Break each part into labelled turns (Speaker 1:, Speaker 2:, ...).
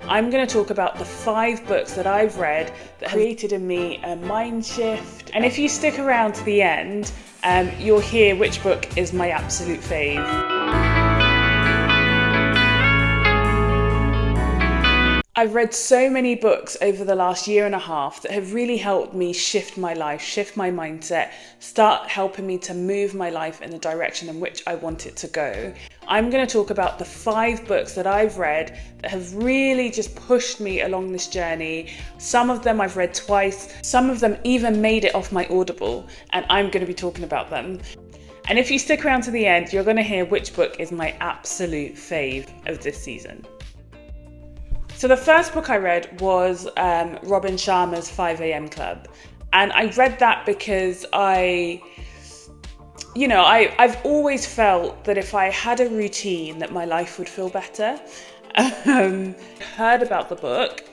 Speaker 1: I'm going to talk about the 5 books that I've read that created in me a mind shift. And if you stick around to the end, you'll hear which book is my absolute fave. I've read so many books over the last year and a half that have really helped me shift my life, shift my mindset, start helping me to move my life in the direction in which I want it to go. I'm going to talk about the 5 books that I've read that have really just pushed me along this journey. Some of them I've read twice, some of them even made it off my Audible, and I'm going to be talking about them. And if you stick around to the end, you're going to hear which book is my absolute fave of this season. So the first book I read was Robin Sharma's 5 a.m. Club. And I read that because I've always felt that if I had a routine that my life would feel better. Heard about the book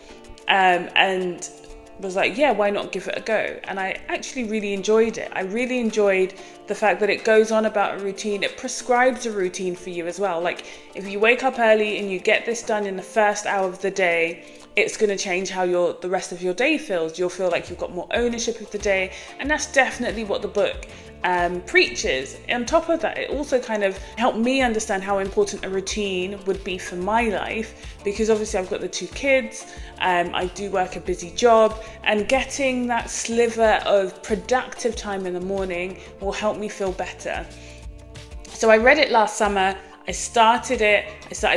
Speaker 1: and was like, yeah, why not give it a go? And I actually really enjoyed it. I really enjoyed the fact that it goes on about a routine. It prescribes a routine for you as well. Like if you wake up early and you get this done in the first hour of the day, it's going to change how the rest of your day feels. You'll feel like you've got more ownership of the day. And that's definitely what the book preaches. On top of that, it also kind of helped me understand how important a routine would be for my life, because obviously I've got the 2 kids, I do work a busy job, and getting that sliver of productive time in the morning will help me feel better. So I read it last summer. I started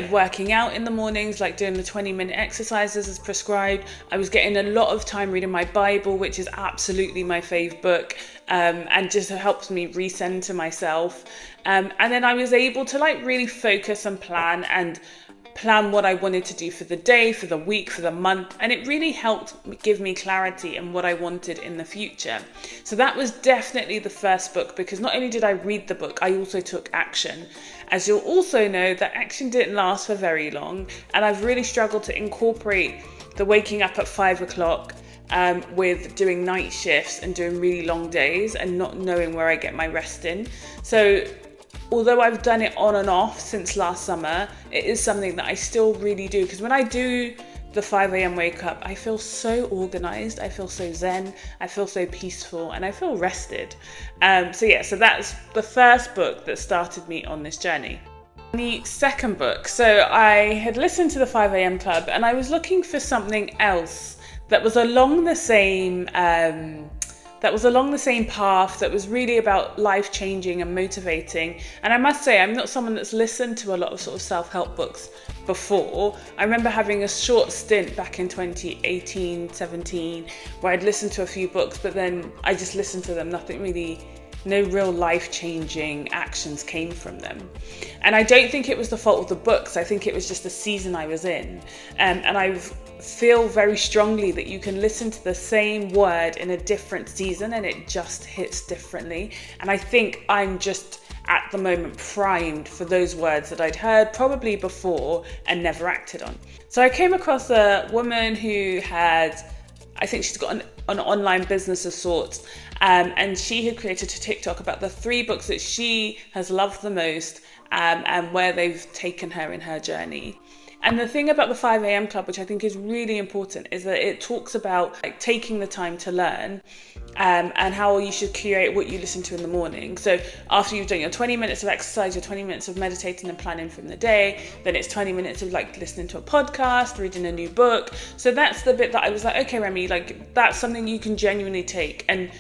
Speaker 1: working out in the mornings, like doing the 20-minute exercises as prescribed. I was getting a lot of time reading my Bible, which is absolutely my fave book, and just helps me recenter myself. And then I was able to really focus and plan what I wanted to do for the day, for the week, for the month, and it really helped give me clarity in what I wanted in the future. So that was definitely the first book, because not only did I read the book, I also took action. As you'll also know, that action didn't last for very long, and I've really struggled to incorporate the waking up at 5 o'clock with doing night shifts and doing really long days and not knowing where I get my rest in. So although I've done it on and off since last summer, it is something that I still really do, because when I do the 5 a.m. wake up, I feel so organized, I feel so zen, I feel so peaceful, and I feel rested. So that's the first book that started me on this journey. The second book, so I had listened to the 5 a.m. Club and I was looking for something else that was along the same path, that was really about life-changing and motivating. And I must say, I'm not someone that's listened to a lot of sort of self-help books before. I remember having a short stint back in 2018, 17, where I'd listened to a few books, but then I just listened to them. No real life-changing actions came from them. And I don't think it was the fault of the books. I think it was just the season I was in. And I feel very strongly that you can listen to the same word in a different season and it just hits differently. And I think I'm just at the moment primed for those words that I'd heard probably before and never acted on. So I came across a woman who I think she's got an online business of sorts, and she had created a TikTok about the 3 books that she has loved the most, and where they've taken her in her journey. And the thing about the 5 a.m. Club, which I think is really important, is that it talks about taking the time to learn, and how you should curate what you listen to in the morning. So after you've done your 20 minutes of exercise, your 20 minutes of meditating and planning from the day, then it's 20 minutes of listening to a podcast, reading a new book. So that's the bit that I was like, okay, Remy, that's something you can genuinely take. And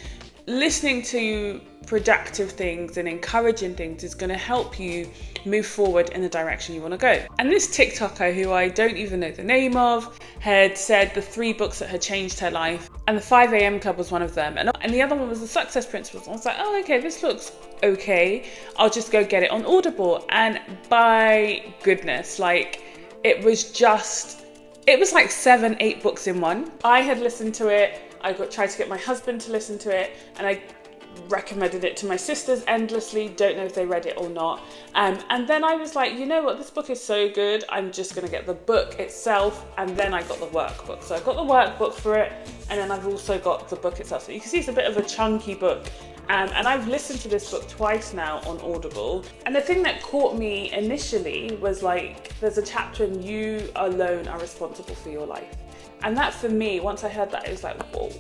Speaker 1: listening to productive things and encouraging things is going to help you move forward in the direction you want to go. And this TikToker, who I don't even know the name of, had said the 3 books that had changed her life, and the 5 a.m. Club was one of them, and the other one was the Success Principles. I was like, oh, okay, this looks okay, I'll just go get it on Audible. And by goodness, it was like 7-8 books in one. I had listened to it, tried to get my husband to listen to it, and I recommended it to my sisters endlessly, don't know if they read it or not. And then I was like, you know what, this book is so good, I'm just going to get the book itself, and then I got the workbook. So I got the workbook for it, and then I've also got the book itself. So you can see it's a bit of a chunky book. And I've listened to this book twice now on Audible. And the thing that caught me initially was like, there's a chapter in You Alone Are Responsible for Your Life. And that for me, once I heard that, it was like, whoa,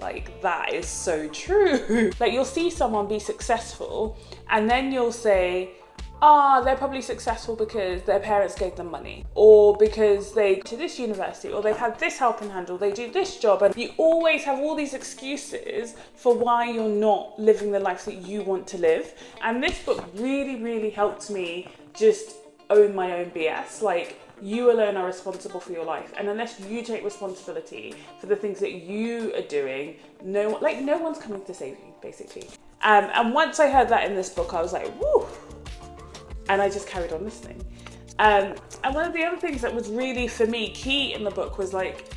Speaker 1: like that is so true. Like you'll see someone be successful and then you'll say, they're probably successful because their parents gave them money, or because they go to this university, or they've had this helping hand, or they do this job. And you always have all these excuses for why you're not living the life that you want to live. And this book really, really helped me just own my own BS. Like, you alone are responsible for your life. And unless you take responsibility for the things that you are doing, no one's coming to save you, basically. And once I heard that in this book, I was like, woo. And I just carried on listening. And one of the other things that was really, for me, key in the book was like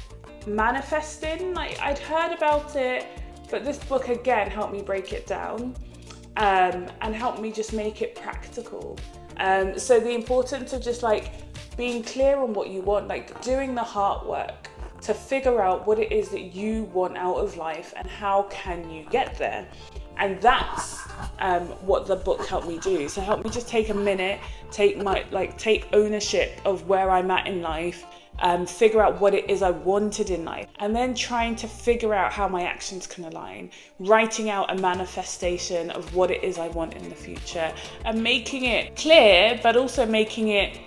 Speaker 1: manifesting. Like I'd heard about it, but this book again helped me break it down and helped me just make it practical. So the importance of just like being clear on what you want, like doing the heart work to figure out what it is that you want out of life and how can you get there. And that's what the book helped me do. So help me just take a minute, take ownership of where I'm at in life, figure out what it is I wanted in life, and then trying to figure out how my actions can align, writing out a manifestation of what it is I want in the future, and making it clear, but also making it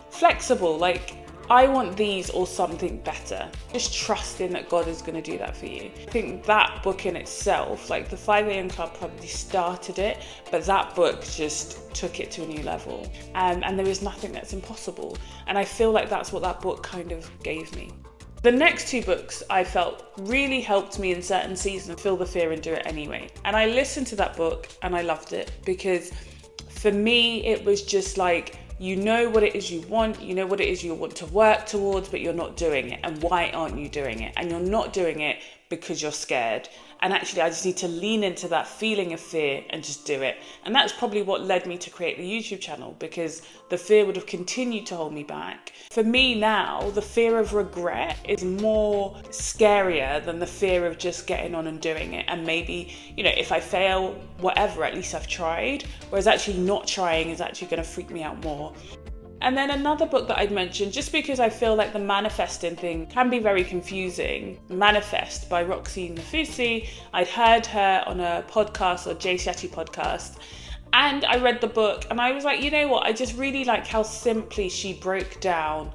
Speaker 1: flexible. Like, I want these or something better. Just trusting that God is going to do that for you. I think that book in itself, like the 5 a.m. Club probably started it, but that book just took it to a new level. And there is nothing that's impossible. And I feel like that's what that book kind of gave me. The next 2 books I felt really helped me in certain seasons feel the fear and do it anyway. And I listened to that book and I loved it because for me, it was just like, you know what it is you want, you know what it is you want to work towards, but you're not doing it. And why aren't you doing it? And you're not doing it because you're scared. And actually, I just need to lean into that feeling of fear and just do it. And that's probably what led me to create the YouTube channel, because the fear would have continued to hold me back. For me now, the fear of regret is more scarier than the fear of just getting on and doing it. And maybe, if I fail, whatever, at least I've tried. Whereas actually not trying is actually going to freak me out more. And then another book that I'd mentioned, just because I feel like the manifesting thing can be very confusing, Manifest by Roxie Nafousi. I'd heard her on a podcast, or Jay Shetty podcast, and I read the book and I was like, you know what, I just really like how simply she broke down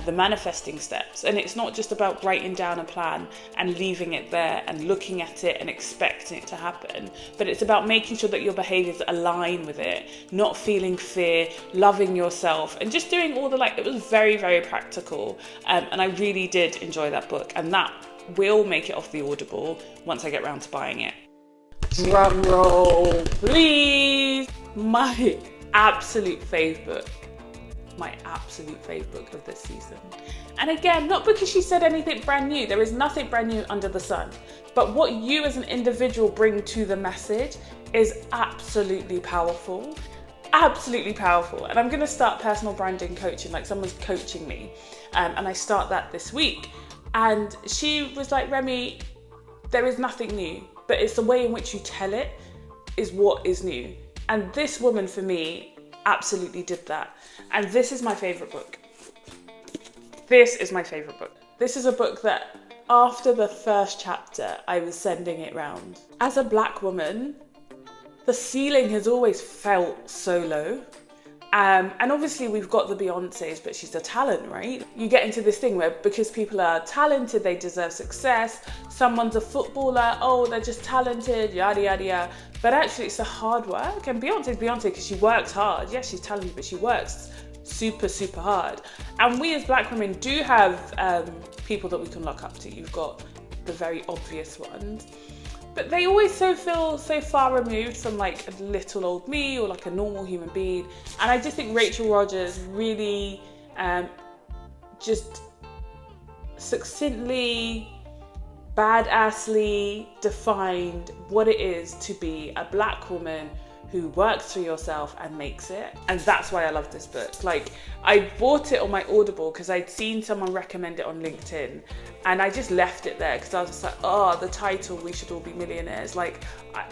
Speaker 1: the manifesting steps. And it's not just about writing down a plan and leaving it there and looking at it and expecting it to happen, but it's about making sure that your behaviors align with it, not feeling fear, loving yourself, and just doing all it was very, very practical. And I really did enjoy that book, and that will make it off the Audible once I get round to buying it. Drum roll, please. My absolute fave book of this season. And again, not because she said anything brand new. There is nothing brand new under the sun. But what you as an individual bring to the message is absolutely powerful. Absolutely powerful. And I'm going to start personal branding coaching, like someone's coaching me. And I start that this week. And she was like, Remy, there is nothing new, but it's the way in which you tell it is what is new. And this woman, for me, absolutely did that. And this is my favourite book. This is my favourite book. This is a book that after the first chapter, I was sending it round. As a black woman, the ceiling has always felt so low. And obviously we've got the Beyoncés, but she's a talent, right? You get into this thing where because people are talented, they deserve success. Someone's a footballer, oh, they're just talented, yada, yada, yada. But actually it's the hard work. And Beyonce's Beyonce because she works hard. Yes, she's talented, but she works super, super hard. And we as black women do have people that we can look up to. You've got the very obvious ones. But they always feel so far removed from like a little old me or like a normal human being. And I just think Rachel Rodgers really just succinctly, badassly defined what it is to be a black woman who works for yourself and makes it. And that's why I love this book. Like, I bought it on my Audible because I'd seen someone recommend it on LinkedIn, and I just left it there because I was just like, oh, the title, We Should All Be Millionaires. Like,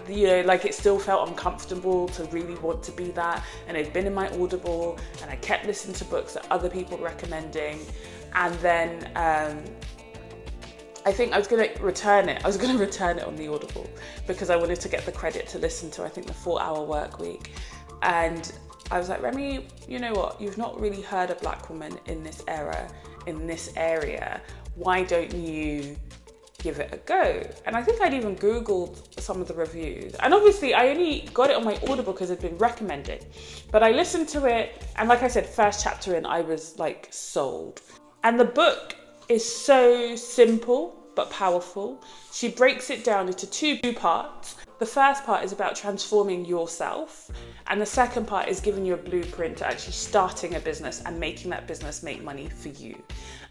Speaker 1: you know, like it still felt uncomfortable to really want to be that. And it'd been in my Audible, and I kept listening to books that other people were recommending. And then I think I was going to return it. I was going to return it on the Audible because I wanted to get the credit to listen to, I think, the 4-hour work week. And I was like, Remy, you know what? You've not really heard a Black woman in this era, in this area. Why don't you give it a go? And I think I'd even Googled some of the reviews. And obviously I only got it on my Audible because it'd been recommended. But I listened to it, and like I said, first chapter in, I was like sold. And the book is so simple but powerful. She breaks it down into 2 parts. The first part is about transforming yourself, and the second part is giving you a blueprint to actually starting a business and making that business make money for you.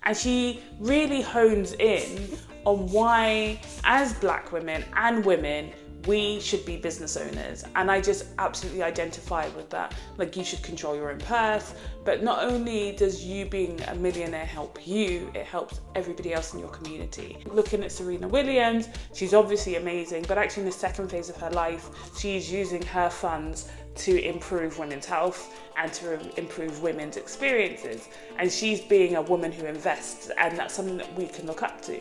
Speaker 1: And she really hones in on why, as Black women and women, we should be business owners. And I just absolutely identify with that. Like, you should control your own purse, but not only does you being a millionaire help you, it helps everybody else in your community. Looking at Serena Williams, she's obviously amazing, but actually in the second phase of her life, she's using her funds to improve women's health and to improve women's experiences. And she's being a woman who invests, and that's something that we can look up to.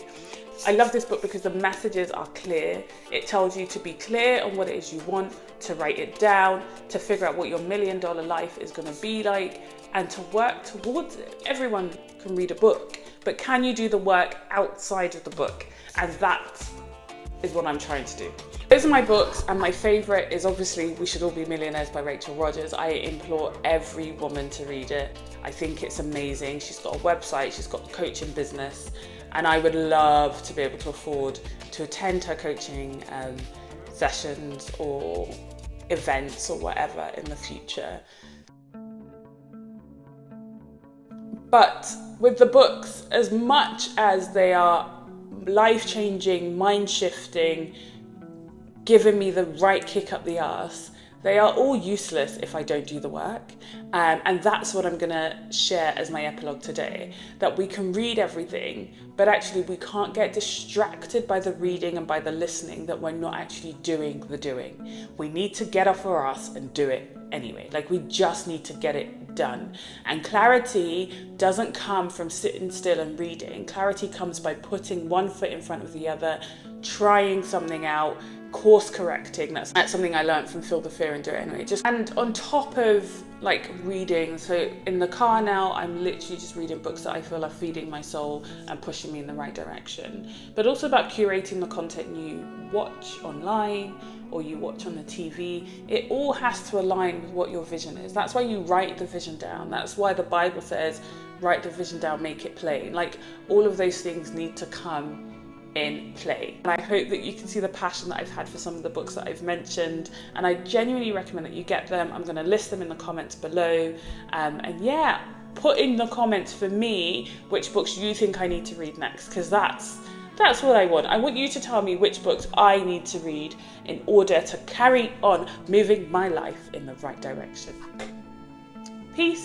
Speaker 1: I love this book because the messages are clear. It tells you to be clear on what it is you want, to write it down, to figure out what your $1 million life is going to be like, and to work towards it. Everyone can read a book, but can you do the work outside of the book? And that is what I'm trying to do. Those are my books, and my favourite is obviously We Should All Be Millionaires by Rachel Rodgers. I implore every woman to read it. I think it's amazing. She's got a website, she's got a coaching business, and I would love to be able to afford to attend her coaching sessions or events or whatever in the future. But with the books, as much as they are life-changing, mind-shifting, giving me the right kick up the arse, they are all useless if I don't do the work. And that's what I'm gonna share as my epilogue today, that we can read everything, but actually we can't get distracted by the reading and by the listening that we're not actually doing the doing. We need to get off our ass and do it anyway. Like, we just need to get it done. And clarity doesn't come from sitting still and reading. Clarity comes by putting one foot in front of the other, trying something out, course correcting. That's something I learned from Feel the Fear and Do It Anyway. And on top of like reading, so in the car now, I'm literally just reading books that I feel are feeding my soul and pushing me in the right direction. But also about curating the content you watch online or you watch on the TV. It all has to align with what your vision is. That's why you write the vision down. That's why the Bible says, write the vision down, make it plain. Like, all of those things need to come in play. And I hope that you can see the passion that I've had for some of the books that I've mentioned, and I genuinely recommend that you get them. I'm going to list them in the comments below, and yeah, put in the comments for me which books you think I need to read next, because that's what I want. I want you to tell me which books I need to read in order to carry on moving my life in the right direction. Peace.